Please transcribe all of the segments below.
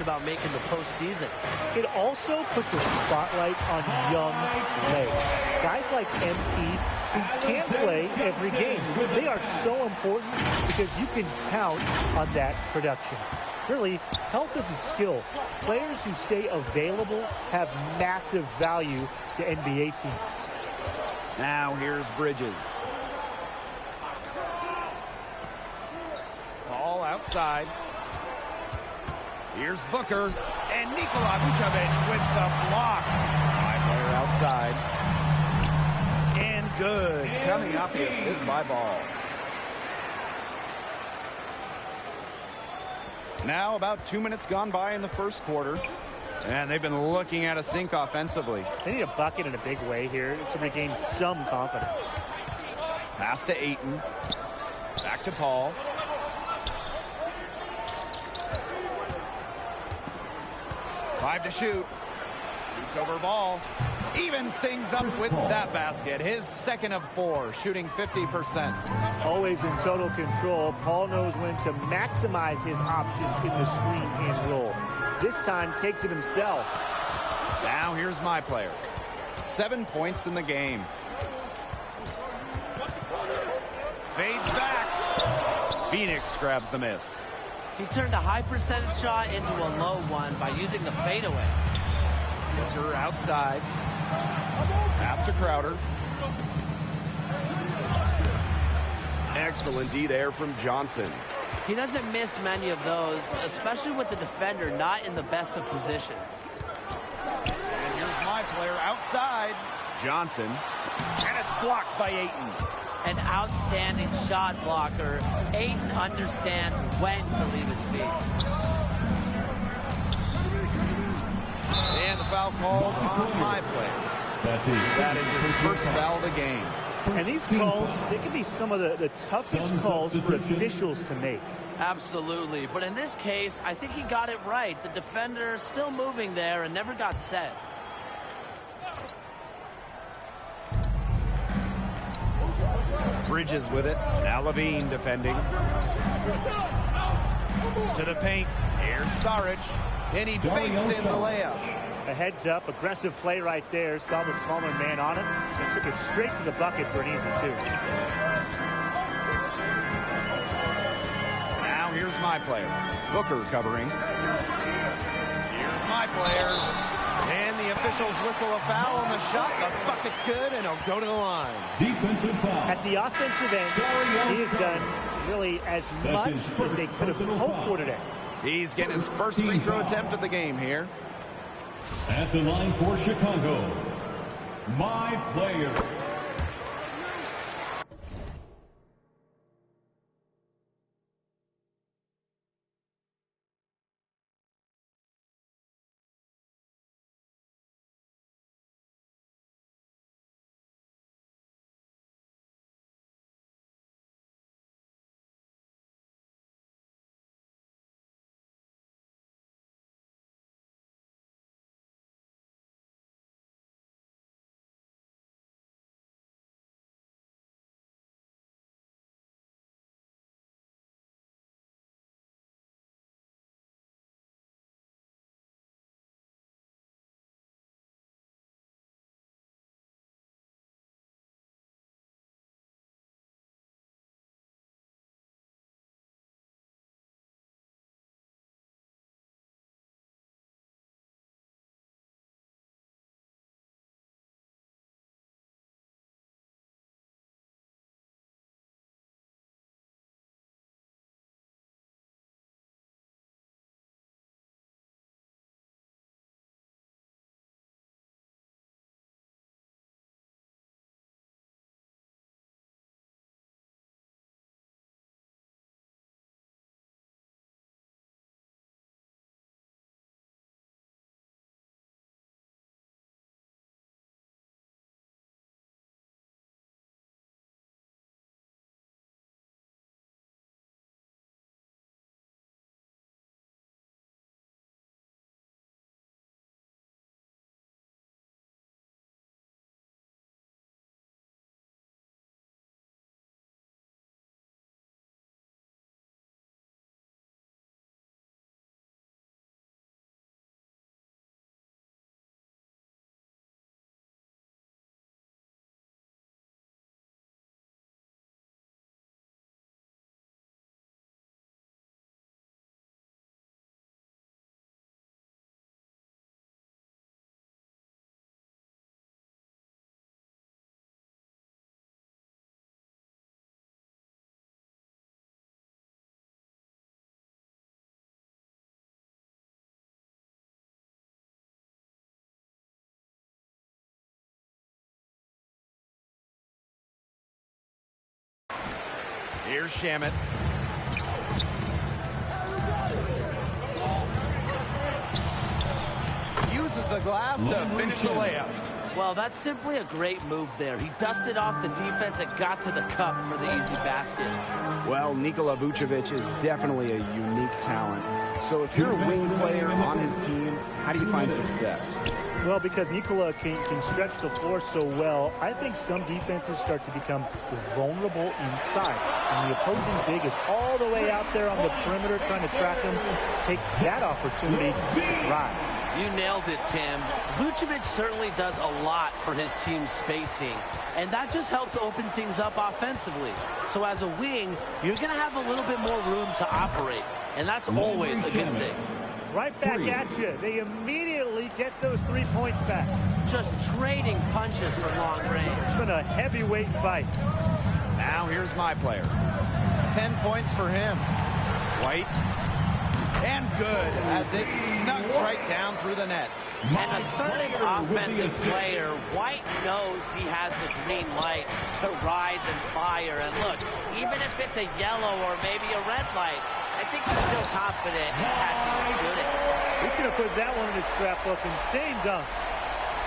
about making the postseason. It also puts a spotlight on young legs. Guys like MP who can't play every game. They are so important because you can count on that production. Really, health is a skill. Players who stay available have massive value to NBA teams. Now here's Bridges. Ball outside. Here's Booker, and Nikola Vucevic with the block. High player outside. And good. Coming up, the assist by Ball. Now about 2 minutes gone by in the first quarter. And they've been looking at a sink offensively. They need a bucket in a big way here to regain some confidence. Pass to Ayton. Back to Paul. Five to shoot. Shoots over Ball. Evens things up with that basket. His second of 4, shooting 50%. Always in total control. Paul knows when to maximize his options in the screen and roll. This time takes it himself. Now here's my player. 7 points in the game. Fades back. Phoenix grabs the miss. He turned a high percentage shot into a low one by using the fadeaway. Booker outside. Pass to Crowder. Excellent D there from Johnson. He doesn't miss many of those, especially with the defender not in the best of positions. And here's my player outside. Johnson. And it's blocked by Ayton. An outstanding shot blocker. Ayton understands when to leave his feet. And the foul called on my player. That is his first foul of the game. And these calls, they can be some of the toughest calls for officials to make. Absolutely. But in this case, I think he got it right. The defender still moving there and never got set. Bridges with it. Now Levine defending. To the paint. Here's Saric. And he fakes in the layup. A heads up, aggressive play right there. Saw the smaller man on him and took it straight to the bucket for an easy 2. Now here's my player. Booker covering. Here's my player. And the officials whistle a foul on the shot. The bucket's good, and he'll go to the line. Defensive foul. At the offensive end, he has done really as much as they could have hoped for today. He's getting his first free throw attempt of the game here. At the line for Chicago, my player. Here's Shamet. Uses the glass to finish the layup. Well, that's simply a great move there. He dusted off the defense and got to the cup for the easy basket. Well, Nikola Vucevic is definitely a unique talent. So if you're a wing player on his team, how do you find success? Well, because Nikola can stretch the floor so well, I think some defenses start to become vulnerable inside. And the opposing big is all the way out there on the perimeter trying to track him. Take that opportunity to drive. You nailed it, Tim. Vucevic certainly does a lot for his team's spacing, and that just helps open things up offensively. So as a wing, you're going to have a little bit more room to operate, and that's always a good thing. Right back at you. They immediately get those 3 points back. Just trading punches for long range. It's been a heavyweight fight. Now here's my player. 10 points for him. White. And good, as it snugs right down through the net. An assertive offensive player. White knows he has the green light to rise and fire. And look, even if it's a yellow or maybe a red light, I think he's still confident in catching and shooting. He's going to put that one in his scrapbook. Insane dunk.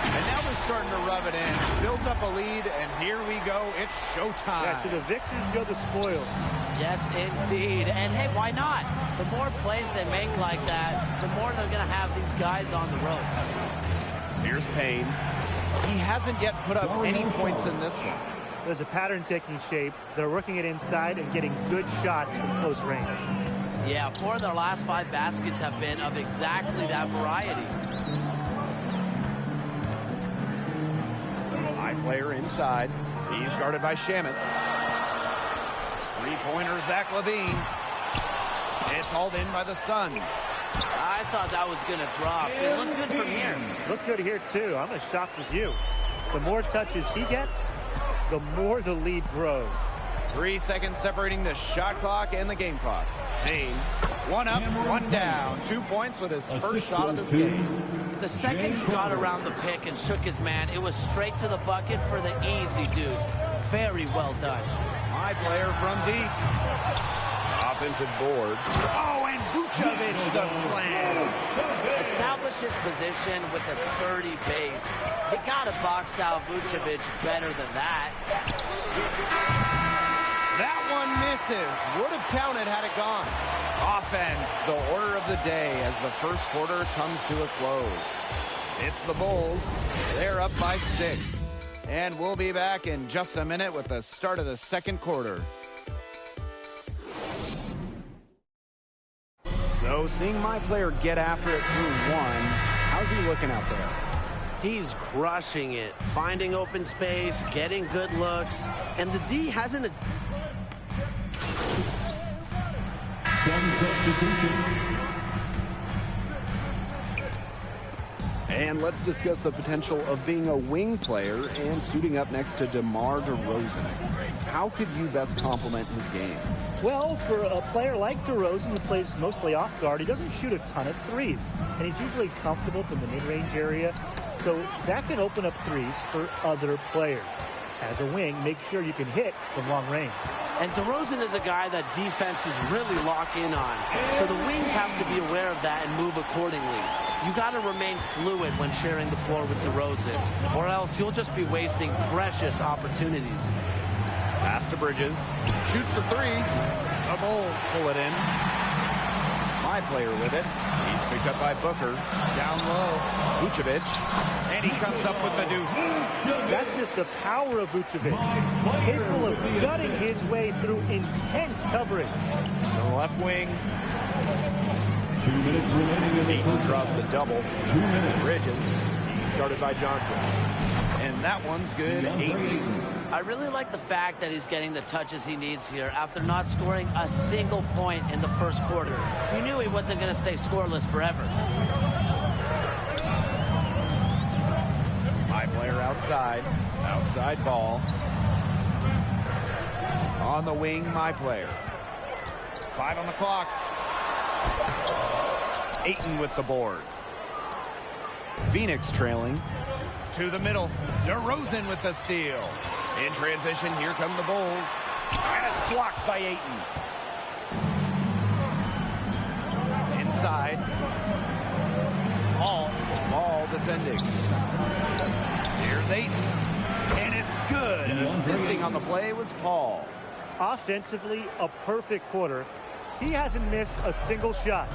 And now they're starting to rub it in. Built up a lead, and here we go. It's showtime. Yeah, to the victors go the spoils. Yes, indeed. And hey, why not? The more plays they make like that, the more they're going to have these guys on the ropes. Here's Payne. He hasn't yet put up any points in this one. There's a pattern taking shape. They're working it inside and getting good shots from close range. Yeah, 4 of their last 5 baskets have been of exactly that variety. Player inside. He's guarded by Shamet. Three-pointer Zach LaVine. It's hauled in by the Suns. I thought that was going to drop. It looked good from here. Looked good here, too. I'm as shocked as you. The more touches he gets, the more the lead grows. 3 seconds separating the shot clock and the game clock. Payne, 1 up, 1 down. 2 points with his first shot of this game. The second he got around the pick and shook his man, it was straight to the bucket for the easy deuce. Very well done. My player from deep. Offensive board. Oh, and Vucevic the slam. Establish his position with a sturdy base. You got to box out Vucevic better than that. That one misses. Would have counted had it gone. Offense, the order of the day as the first quarter comes to a close. It's the Bulls. They're up by 6. And we'll be back in just a minute with the start of the second quarter. So seeing my player get after it through 1, how's he looking out there? He's crushing it, finding open space, getting good looks, and the D hasn't... Some substitution. And let's discuss the potential of being a wing player and suiting up next to DeMar DeRozan. How could you best complement his game? Well, for a player like DeRozan who plays mostly off guard, he doesn't shoot a ton of threes, and he's usually comfortable from the mid-range area, so that can open up threes for other players. As a wing, make sure you can hit from long range. And DeRozan is a guy that defenses really lock in on, so the wings have to be aware of that and move accordingly. You got to remain fluid when sharing the floor with DeRozan, or else you'll just be wasting precious opportunities. Pass to Bridges. Shoots the 3. The Bulls pull it in. My player with it. He's picked up by Booker. Down low. Vucevic. And he comes up with the deuce. That's just the power of Vucevic. Capable of gutting his way through intense coverage. To the left wing. 2 minutes remaining in the first. Draws the double. 2 minutes. Bridges. He's guarded by Johnson. And that one's good. 8. I really like the fact that he's getting the touches he needs here after not scoring a single point in the first quarter. You knew he wasn't going to stay scoreless forever. My player outside. Outside ball. On the wing, my player. 5 on the clock. Ayton with the board. Phoenix trailing. To the middle. DeRozan with the steal. In transition, here come the Bulls. And it's blocked by Ayton. Inside. Ball defending. Here's Ayton. And it's good. Assisting on the play was Paul. Offensively, a perfect quarter. He hasn't missed a single shot.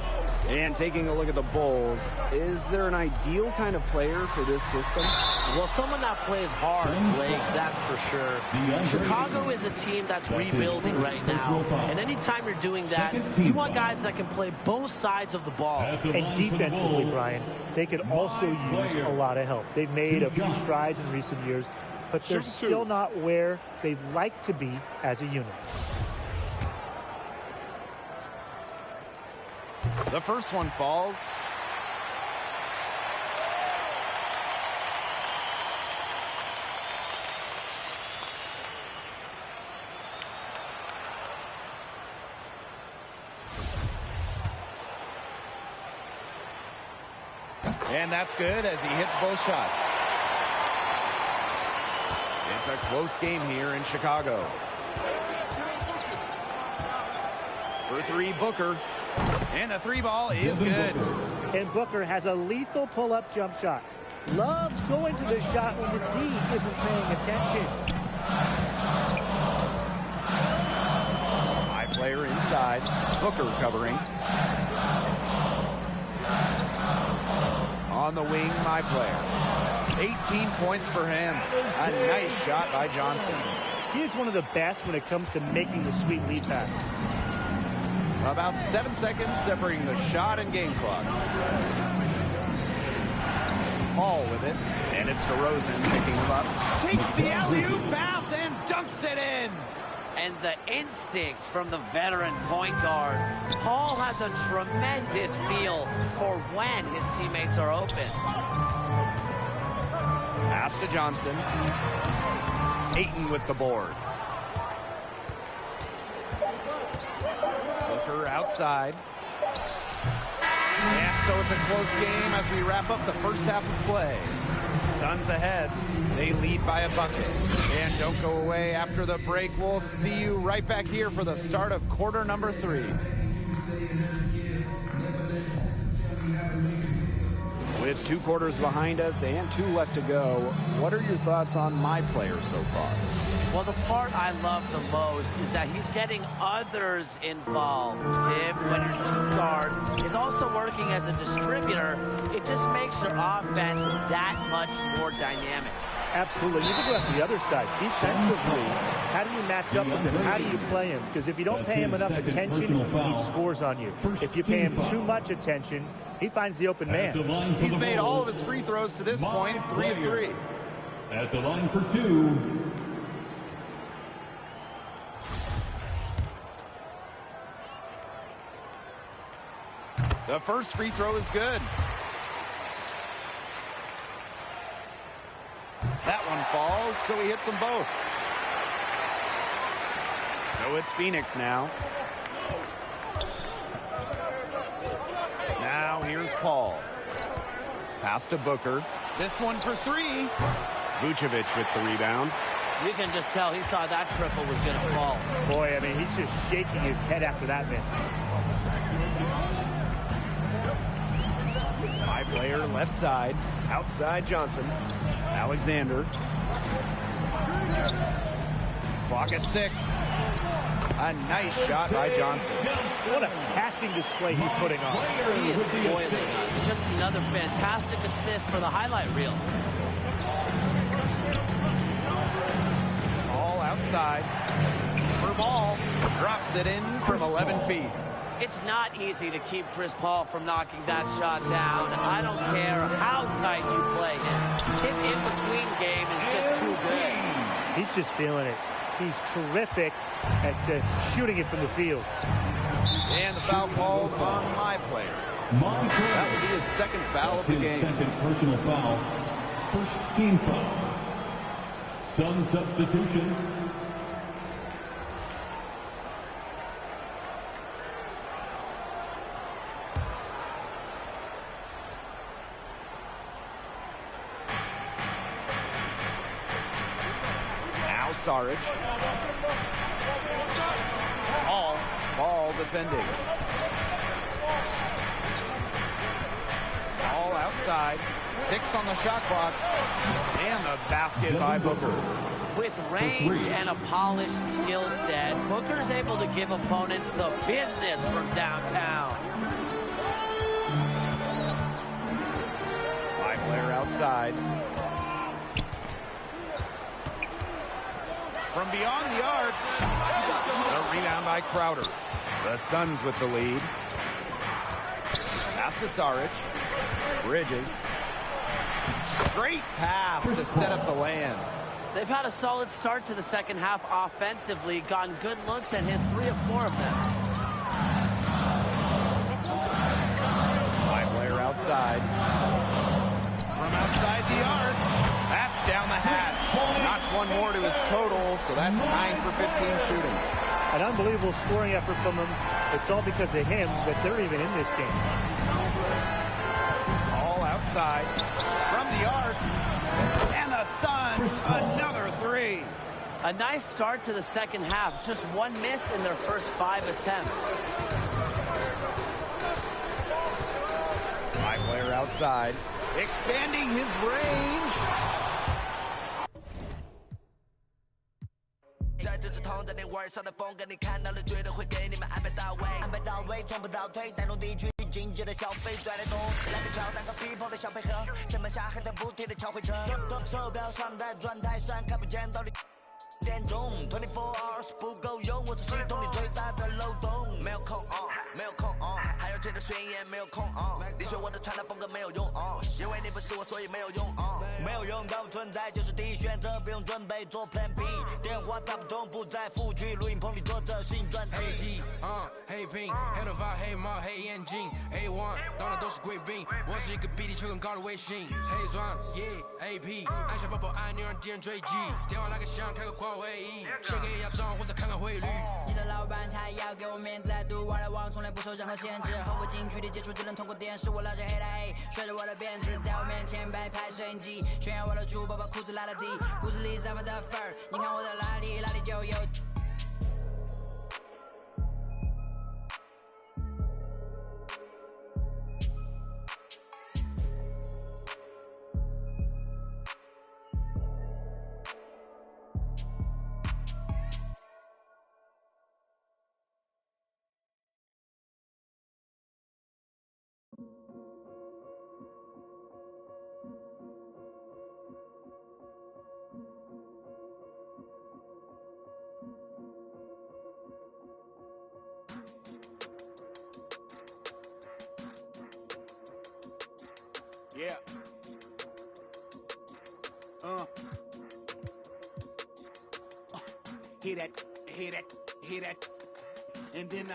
And taking a look at the Bulls, is there an ideal kind of player for this system? Well, someone that plays hard, Blake, that's for sure. Chicago is a team that's rebuilding right now. And anytime you're doing that, you want guys that can play both sides of the ball. And defensively, Brian, they could also use a lot of help. They've made a few strides in recent years, but they're still not where they'd like to be as a unit. The first one falls. And that's good as he hits both shots. It's a close game here in Chicago. For three, Booker. And the three ball is good. And Booker has a lethal pull-up jump shot. Loves going to the shot when the D isn't paying attention. High player inside. Booker covering. On the wing, my player. 18 points for him. A nice shot by Johnson. He is one of the best when it comes to making the sweet lead pass. About 7 seconds separating the shot and game clock. Paul with it. And it's DeRozan picking him up. Takes the alley-oop pass and dunks it in. And the instincts from the veteran point guard. Paul has a tremendous feel for when his teammates are open. Pass to Johnson. Ayton with the board. Booker outside. And so it's a close game as we wrap up the first half of play. Suns ahead. They lead by a bucket. And don't go away after the break. We'll see you right back here for the start of quarter number 3. With 2 quarters behind us and 2 left to go, what are your thoughts on my player so far? Well, the part I love the most is that he's getting others involved. Tim, when your team guard is also working as a distributor, it just makes your offense that much more dynamic. Absolutely. You can go at the other side. Defensively, how do you match up with him? How do you play him? Because if you don't pay him enough attention, he scores on you. If you pay him too much attention, he finds the open man. He's made all of his free throws to this point, 3 of 3. At the line for 2. The first free throw is good. That one falls, so he hits them both. So it's Phoenix now. Now here's Paul. Pass to Booker. This one for 3. Vucevic with the rebound. You can just tell he thought that triple was going to fall. Boy, I mean, he's just shaking his head after that miss. High player left side. Outside Johnson. Alexander. Clock at 6. A nice shot by Johnson. What a passing display he's putting on. He is spoiling us. Just another fantastic assist for the highlight reel. All outside. For Ball. Drops it in from 11 feet. It's not easy to keep Chris Paul from knocking that shot down. I don't care how tight you play him. His in-between game is just too good. He's just feeling it. He's terrific at shooting it from the field. And the foul called on my player. That would be his second foul of the game. Second personal foul. First team foul. Sun substitution. Sarge. Ball defending. All outside. 6 on the shot clock. And the basket by Booker. With range and a polished skill set, Booker's able to give opponents the business from downtown. Player outside. From beyond the arc. The rebound by Crowder. The Suns with the lead. Pass to Saric. Bridges. Great pass to set up the land. They've had a solid start to the second half offensively, gotten good looks and hit 3 of 4 of them. Player outside. From outside the arc. That's down the hatch. Knocks one more to his total, so that's 9 for 15 shooting. An unbelievable scoring effort from him. It's all because of him that they're even in this game. All outside. From the arc. And the Suns, another 3. A nice start to the second half. Just one miss in their first 5 attempts. Player outside. Expanding his range. 这就是同在你玩上的风格，你看到了绝对会给你们安排到位，安排到位，从不倒退，带动地区经济的消费，拽来动，来个挑战和 people 的小配合，键盘侠还在不停地敲回车，手表上在转台上看不见到底。点钟24 hours 不够用，我是系统里最大的漏洞。没有空没有空还要觉得宣言没有空你学我的传达风格没有用因为你不是我，所以没有用没有用到存在就是第一选择，不用准备做 Plan B。电话打不通，不在府区录音棚里做着新专辑。黑 T 黑 Pink 黑头发黑毛黑眼睛 A1 当然都是贵宾，我是一个比你球更高的卫星。黑钻 Yeah AP 按下宝宝按钮让敌人追击，电话那个响开个跨会议，先给压账或者看看汇率。你的老板他要给我面子，来读玩来往从来不受任何限制，和我近距离接触只能通过电视，我拉着黑的 A 甩着我的辫子，在我面前摆拍摄影机，炫耀我的珠宝把裤子拉得低，故事里散发的粉儿，你看我的哪里哪里就有。Yeah. Hear that, hear that, hear that. And then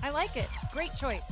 I like it. Great choice.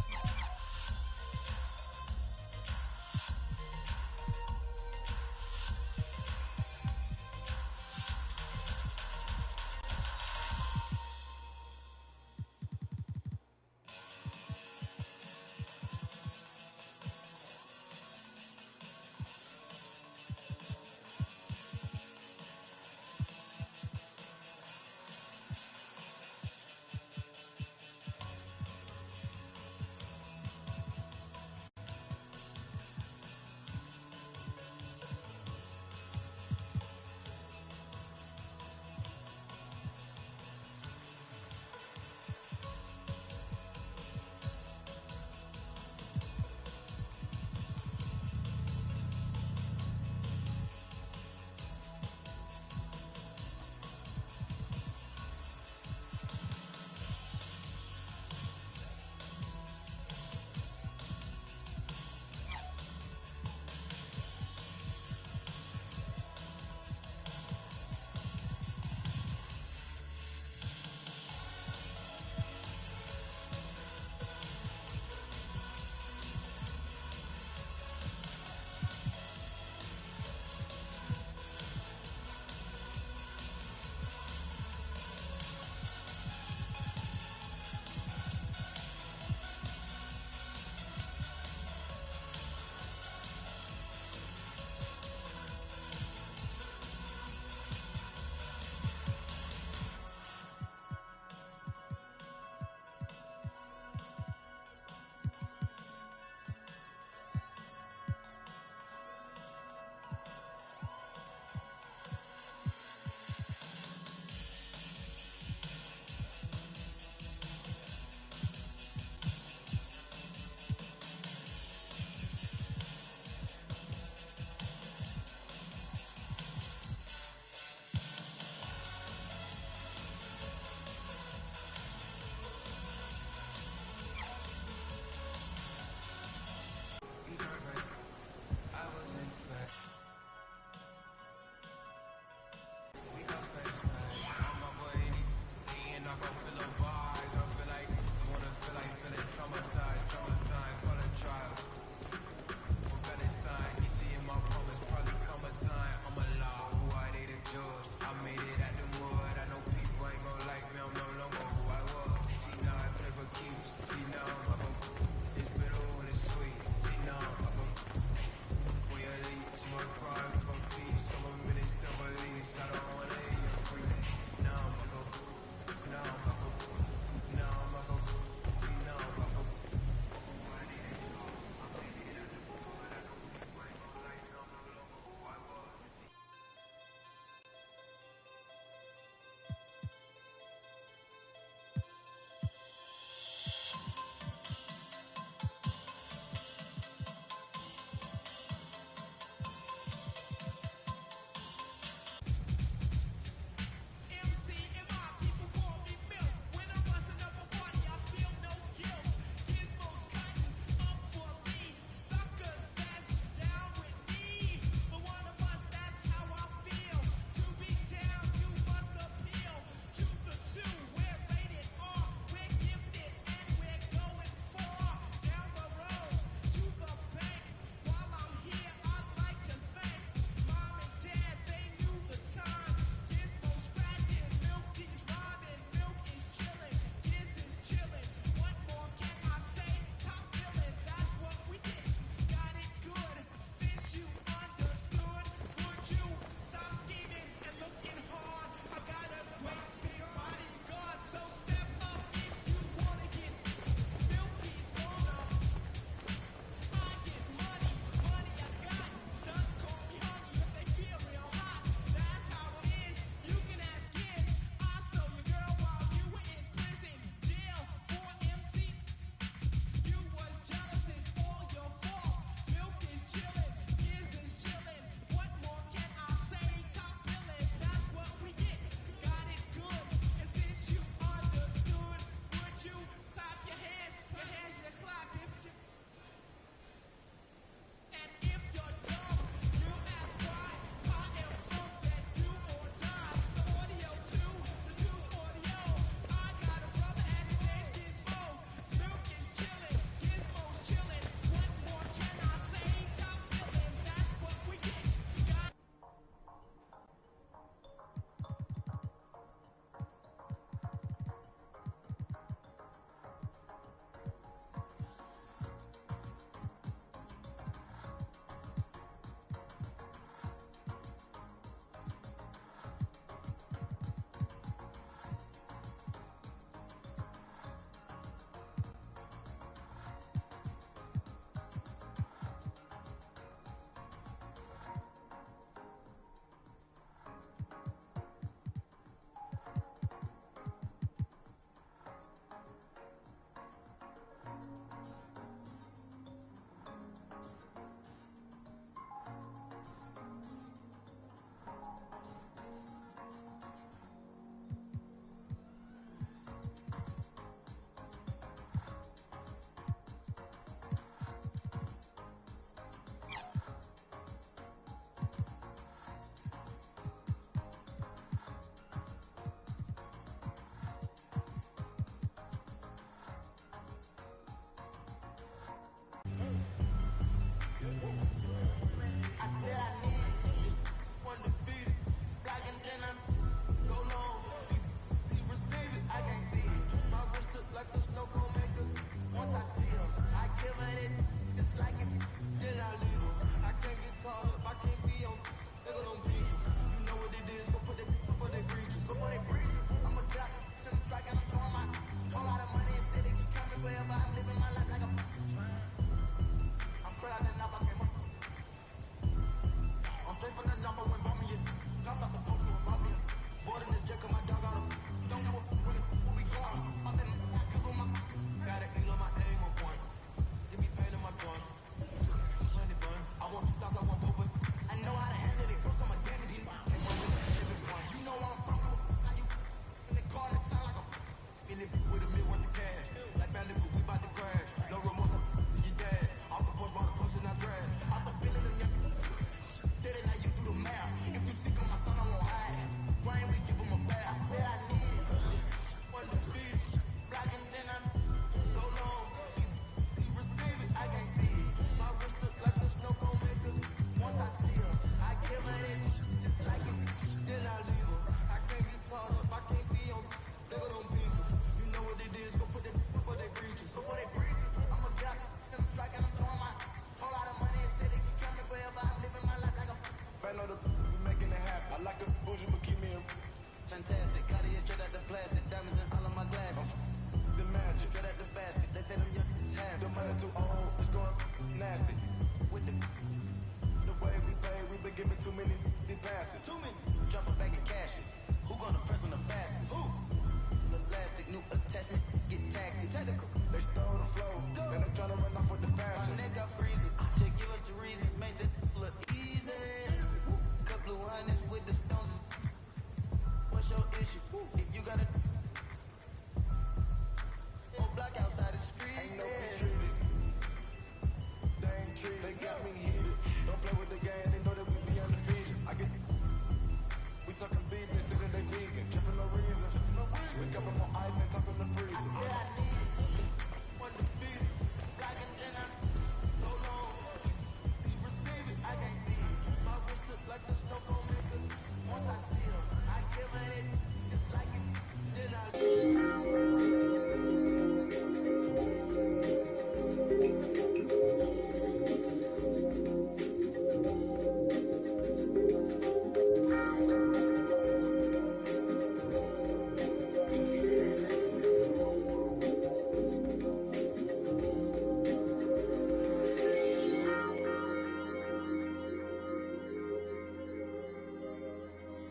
They got me heated. Don't play with the game, they know that we be undefeated. We talking business, and they vegan. Tripping no reason. We cupping more ice and talking the freezer. Undefeated. Black and then I go long. He receive it. I can't see it. My wrist look like the snow cone maker. Once I see him, I give it just like it. Then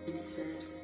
Insert